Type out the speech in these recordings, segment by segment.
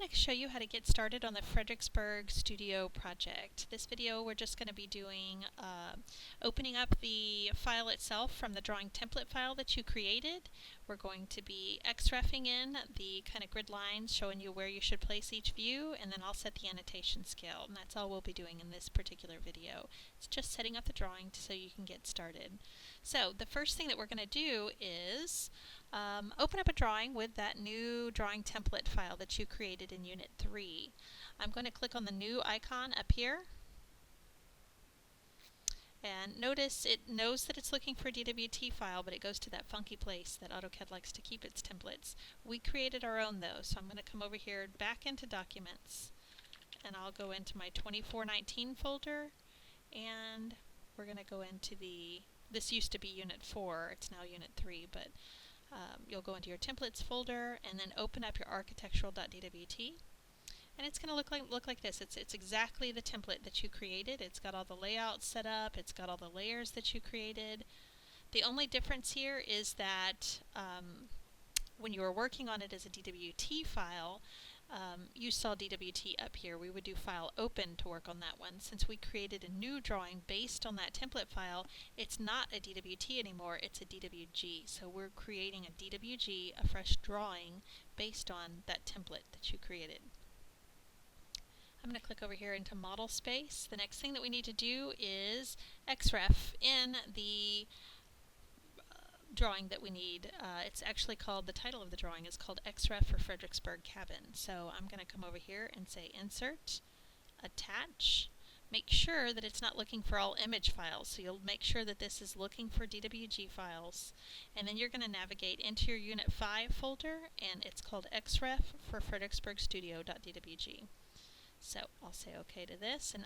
going to show you how to get started on the Fredericksburg Studio project. This video we're just going to be doing opening up the file itself from the drawing template file that you created. We're going to be XREFing in the kind of grid lines showing you where you should place each view, and then I'll set the annotation scale, and that's all we'll be doing in this particular video. It's just setting up the drawing so you can get started. So the first thing that we're going to do is open up a drawing with that new drawing template file that you created in Unit 3. I'm going to click on the new icon up here, and notice it knows that it's looking for a DWT file, but it goes to that funky place that AutoCAD likes to keep its templates. We created our own though, so I'm going to come over here back into Documents, and I'll go into my 2419 folder, and we're going to go into this used to be Unit 4, it's now Unit 3, but you'll go into your templates folder and then open up your architectural.dwt, and it's going to look like this. It's exactly the template that you created. It's got all the layouts set up. It's got all the layers that you created. The only difference here is that when you were working on it as a DWT file, you saw DWT up here. We would do File Open to work on that one. Since we created a new drawing based on that template file, it's not a DWT anymore, it's a DWG. So we're creating a DWG, a fresh drawing, based on that template that you created. I'm going to click over here into Model Space. The next thing that we need to do is XREF in the drawing that we need. It's actually called, the title of the drawing is called XREF for Fredericksburg Cabin. So I'm going to come over here and say Insert, Attach. Make sure that it's not looking for all image files. So you'll make sure that this is looking for DWG files. And then you're going to navigate into your Unit 5 folder, and it's called XREF for Fredericksburg Studio.dwg. So I'll say OK to this, and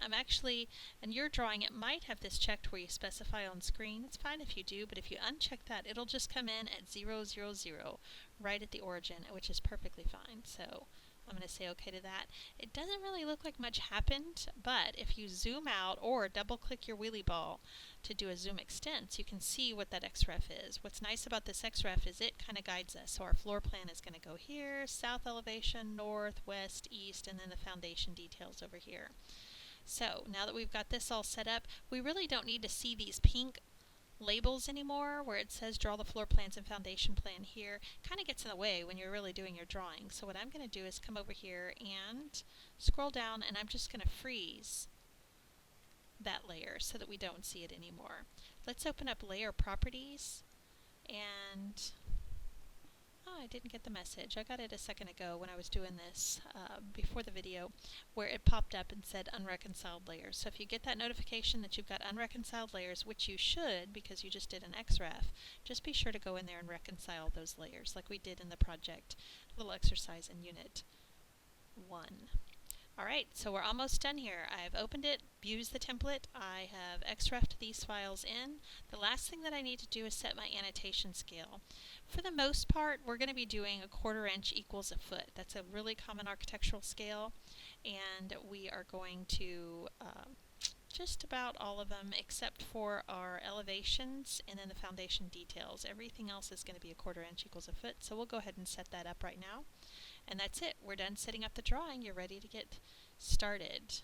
in your drawing it might have this checked where you specify on screen. It's fine if you do, but if you uncheck that, it'll just come in at 000 right at the origin, which is perfectly fine. So I'm going to say OK to that. It doesn't really look like much happened, but if you zoom out or double click your wheelie ball to do a zoom extents, you can see what that XREF is. What's nice about this XREF is it kind of guides us. So our floor plan is going to go here, south elevation, north, west, east, and then the foundation details over here. So now that we've got this all set up, we really don't need to see these pink labels anymore where it says draw the floor plans and foundation plan here. Kind of gets in the way when you're really doing your drawing. So what I'm going to do is come over here and scroll down, and I'm just going to freeze that layer so that we don't see it anymore. Let's open up layer properties, and I didn't get the message. I got it a second ago when I was doing this before the video, where it popped up and said unreconciled layers. So if you get that notification that you've got unreconciled layers, which you should because you just did an XREF, just be sure to go in there and reconcile those layers like we did in the project little exercise in Unit 1. Alright, so we're almost done here. I've opened it, used the template, I have XREF'd these files in. The last thing that I need to do is set my annotation scale. For the most part, we're going to be doing 1/4 inch equals a foot. That's a really common architectural scale, and we are going to just about all of them except for our elevations and then the foundation details. Everything else is going to be 1/4 inch equals a foot, so we'll go ahead and set that up right now. And that's it. We're done setting up the drawing. You're ready to get started.